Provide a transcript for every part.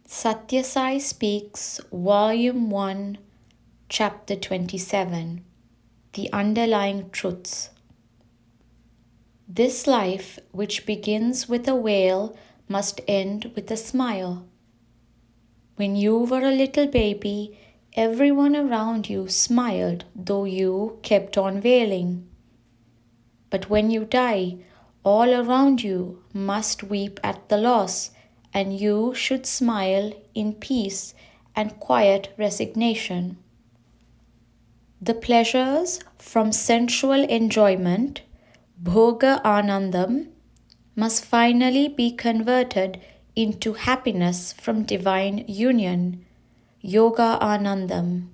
Sathya Sai Speaks, Volume 1, Chapter 27, The Underlying Truths. This life, which begins with a wail, must end with a smile. When you were a little baby, everyone around you smiled, though you kept on wailing. But when you die, all around you must weep at the loss, and you should smile in peace and quiet resignation. The pleasures from sensual enjoyment, bhoga anandam, must finally be converted into happiness from divine union, yoga anandam.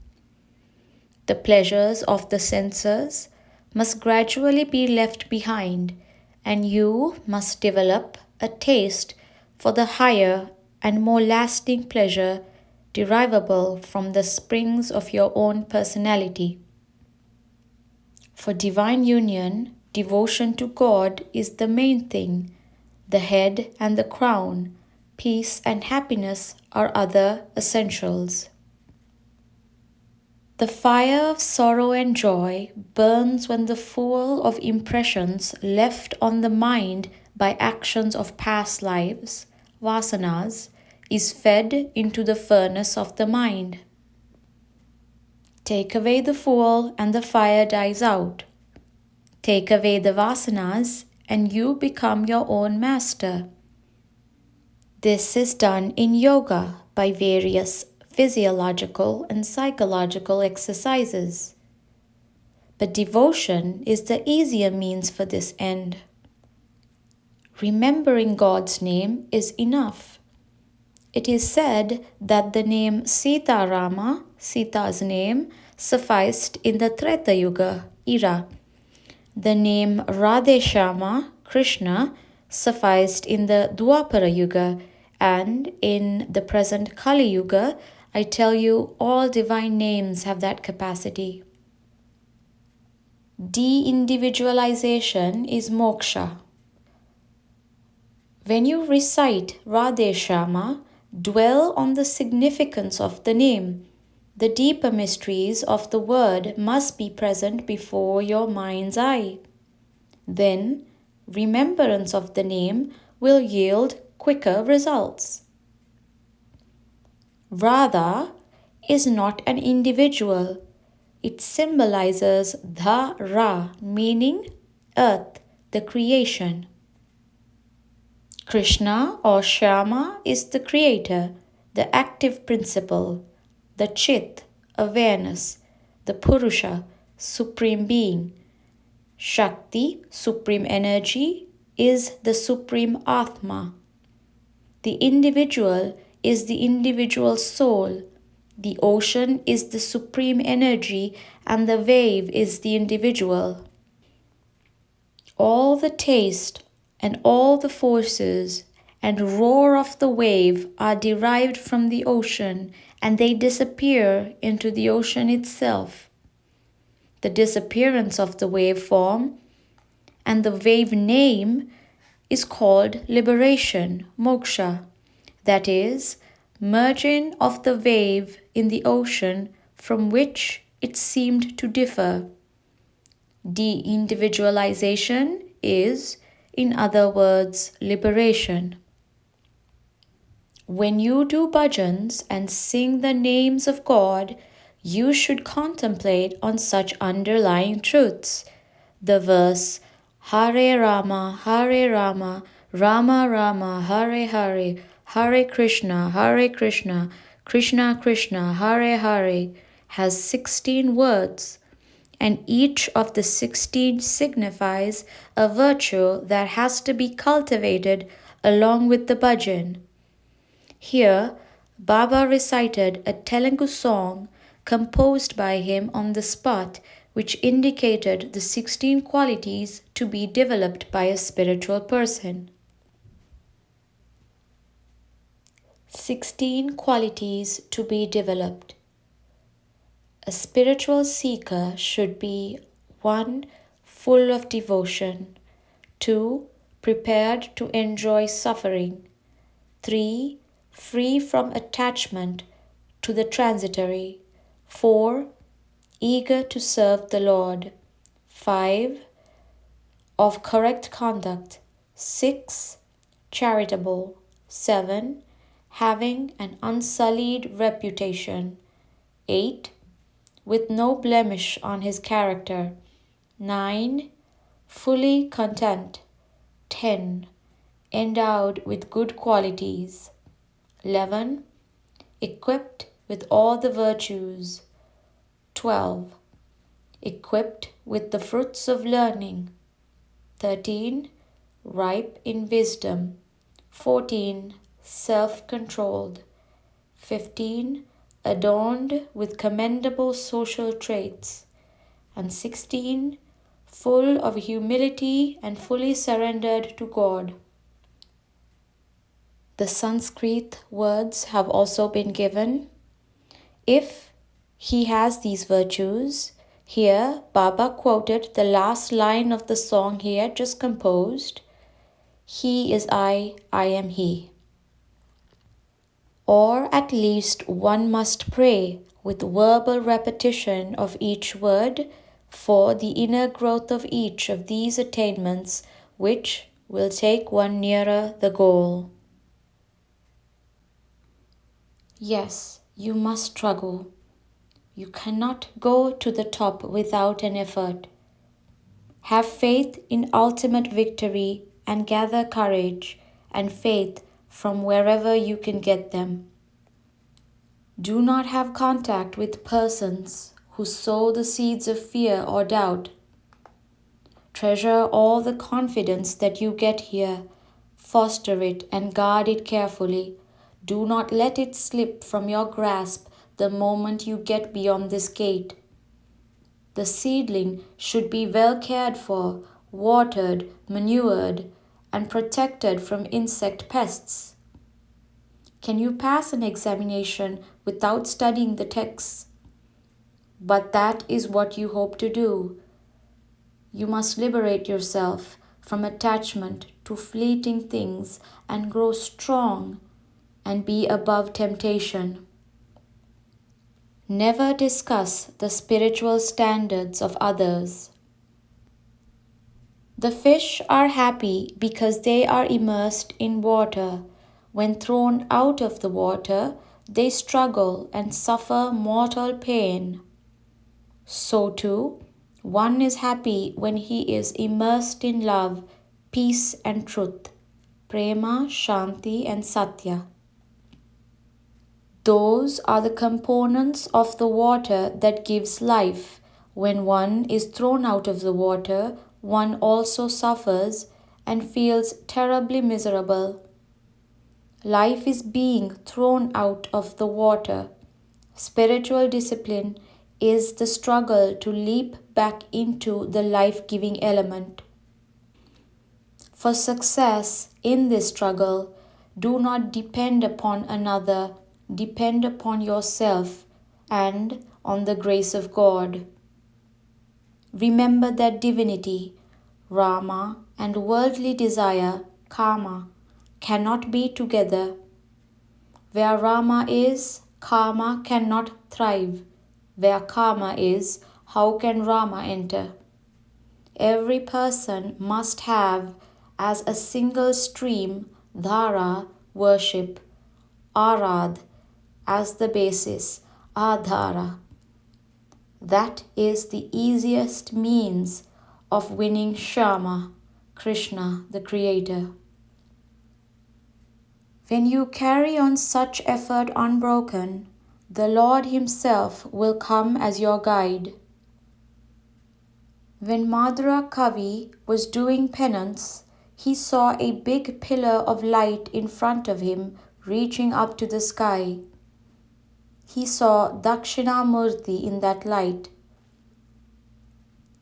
The pleasures of the senses must gradually be left behind, and you must develop a taste for the higher and more lasting pleasure derivable from the springs of your own personality. For divine union, devotion to God is the main thing. The head and the crown, peace and happiness are other essentials. The fire of sorrow and joy burns when the fuel of impressions left on the mind by actions of past lives, vasanas, is fed into the furnace of the mind. Take away the fuel and the fire dies out. Take away the vasanas and you become your own master. This is done in yoga by various physiological and psychological exercises. But devotion is the easier means for this end. Remembering God's name is enough. It is said that the name Sita Rama, Sita's name, sufficed in the Treta Yuga era. The name Radhe Shyama, Krishna, sufficed in the Dwapara Yuga, and in the present Kali Yuga, I tell you, all divine names have that capacity. De-individualization is moksha. When you recite Radhe Shyama, dwell on the significance of the name. The deeper mysteries of the word must be present before your mind's eye. Then, remembrance of the name will yield quicker results. Radha is not an individual. It symbolizes Dhara, meaning earth, the creation. Krishna or Shyama is the creator, the active principle, the Chit, awareness, the Purusha, supreme being. Shakti, supreme energy, is the supreme Atma. The individual is the individual soul. The ocean is the supreme energy and the wave is the individual. All the taste and all the forces and roar of the wave are derived from the ocean and they disappear into the ocean itself. The disappearance of the waveform and the wave name is called liberation, moksha. That is, merging of the wave in the ocean from which it seemed to differ. De-individualization is, in other words, liberation. When you do bhajans and sing the names of God, you should contemplate on such underlying truths. The verse, Hare Rama, Rama Rama, Hare Hare, Hare Krishna, Krishna Krishna, Hare Hare, has 16 words, and each of the 16 signifies a virtue that has to be cultivated along with the bhajan. Here, Baba recited a Telugu song composed by him on the spot, which indicated the 16 qualities to be developed by a spiritual person. 16 qualities to be developed. A spiritual seeker should be 1. Full of devotion, 2. Prepared to enjoy suffering, 3. free from attachment to the transitory. 4. Eager to serve the Lord. 5. Of correct conduct. 6. Charitable. 7. Having an unsullied reputation. 8. With no blemish on his character. 9. Fully content. 10. Endowed with good qualities. 11. Equipped with all the virtues. 12. Equipped with the fruits of learning. 13. Ripe in wisdom. 14. Self-controlled. 15. Adorned with commendable social traits. And 16. Full of humility and fully surrendered to God. The Sanskrit words have also been given. If he has these virtues, here Baba quoted the last line of the song he had just composed. He is I am he. Or at least one must pray with verbal repetition of each word for the inner growth of each of these attainments, which will take one nearer the goal. Yes, you must struggle. You cannot go to the top without an effort. Have faith in ultimate victory and gather courage and faith from wherever you can get them. Do not have contact with persons who sow the seeds of fear or doubt. Treasure all the confidence that you get here. Foster it and guard it carefully. Do not let it slip from your grasp the moment you get beyond this gate. The seedling should be well cared for, watered, manured, and protected from insect pests. Can you pass an examination without studying the texts? But that is what you hope to do. You must liberate yourself from attachment to fleeting things and grow strong and be above temptation. Never discuss the spiritual standards of others. The fish are happy because they are immersed in water. When thrown out of the water, they struggle and suffer mortal pain. So too, one is happy when he is immersed in love, peace and truth, prema, shanti and satya. Those are the components of the water that gives life. When one is thrown out of the water, one also suffers and feels terribly miserable. Life is being thrown out of the water. Spiritual discipline is the struggle to leap back into the life-giving element. For success in this struggle, do not depend upon another, depend upon yourself and on the grace of God. Remember that divinity, Rama, and worldly desire, Kama, cannot be together. Where Rama is, Kama cannot thrive. Where Kama is, how can Rama enter? Every person must have as a single stream, dhara, worship, arad, as the basis, adhara. That is the easiest means of winning Shama, Krishna, the Creator. When you carry on such effort unbroken, the Lord Himself will come as your guide. When Madhura Kavi was doing penance, he saw a big pillar of light in front of him reaching up to the sky. He saw Dakshinamurti in that light.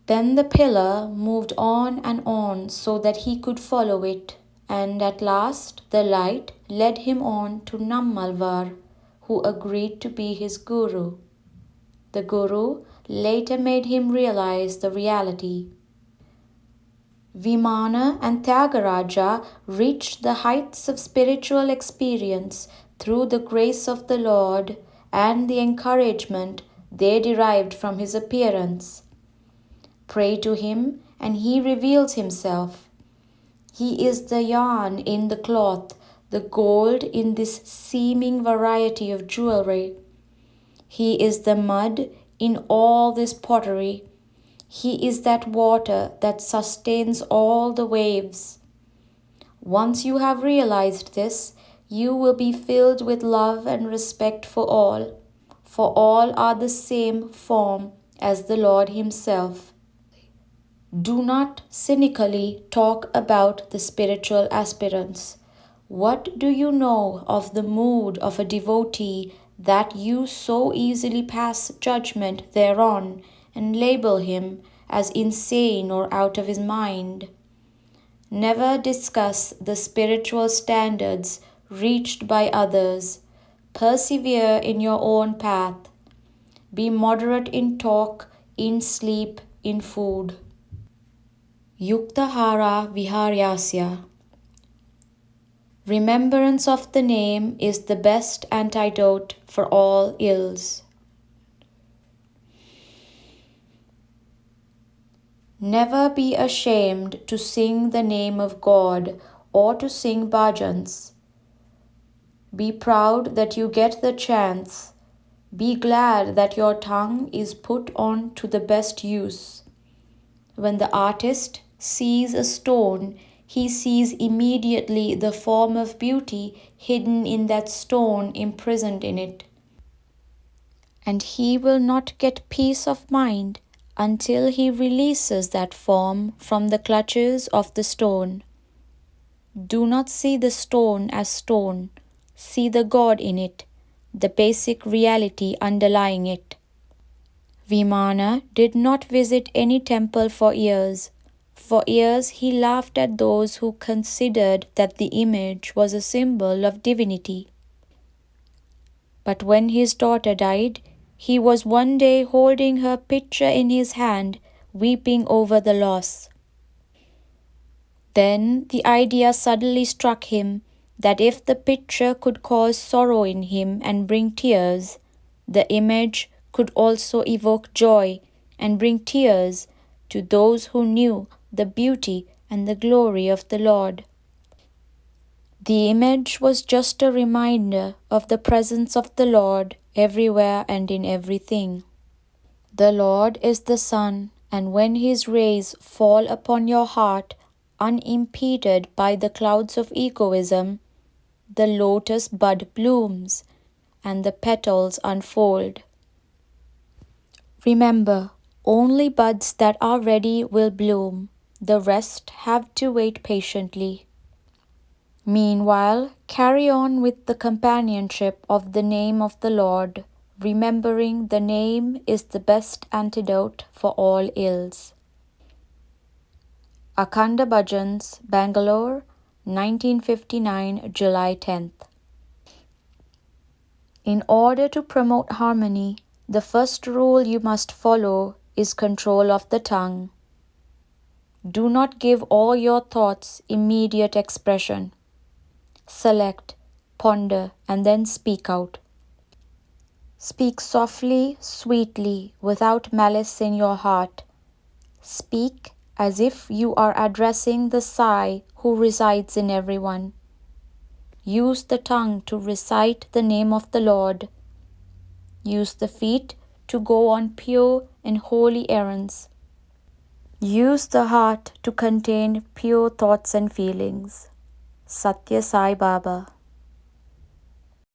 Then the pillar moved on and on so that he could follow it, and at last the light led him on to Nammalvar, who agreed to be his guru. The guru later made him realize the reality. Vimana and Tyagaraja reached the heights of spiritual experience through the grace of the Lord and the encouragement they derived from his appearance. Pray to him, and he reveals himself. He is the yarn in the cloth, the gold in this seeming variety of jewelry. He is the mud in all this pottery. He is that water that sustains all the waves. Once you have realized this, you will be filled with love and respect for all are the same form as the Lord Himself. Do not cynically talk about the spiritual aspirants. What do you know of the mood of a devotee that you so easily pass judgment thereon and label him as insane or out of his mind? Never discuss the spiritual standards reached by others. Persevere in your own path. Be moderate in talk, in sleep, in food. Yuktahara Viharyasya. Remembrance of the name is the best antidote for all ills. Never be ashamed to sing the name of God or to sing bhajans. Be proud that you get the chance. Be glad that your tongue is put on to the best use. When the artist sees a stone, he sees immediately the form of beauty hidden in that stone imprisoned in it. And he will not get peace of mind until he releases that form from the clutches of the stone. Do not see the stone as stone. See the God in it, the basic reality underlying it. Vimana did not visit any temple for years. For years he laughed at those who considered that the image was a symbol of divinity. But when his daughter died, he was one day holding her picture in his hand, weeping over the loss. Then the idea suddenly struck him that if the picture could cause sorrow in him and bring tears, the image could also evoke joy and bring tears to those who knew the beauty and the glory of the Lord. The image was just a reminder of the presence of the Lord everywhere and in everything. The Lord is the sun, and when His rays fall upon your heart, unimpeded by the clouds of egoism, the lotus bud blooms and the petals unfold. Remember, only buds that are ready will bloom. The rest have to wait patiently. Meanwhile, carry on with the companionship of the name of the Lord, remembering the name is the best antidote for all ills. Akhanda Bhajans, Bangalore, 1959, July 10th. In order to promote harmony, the first rule you must follow is control of the tongue. Do not give all your thoughts immediate expression. Select, ponder, and then speak out. Speak softly, sweetly, without malice in your heart. Speak as if you are addressing the Sai who resides in everyone. Use the tongue to recite the name of the Lord. Use the feet to go on pure and holy errands. Use the heart to contain pure thoughts and feelings. Sathya Sai Baba.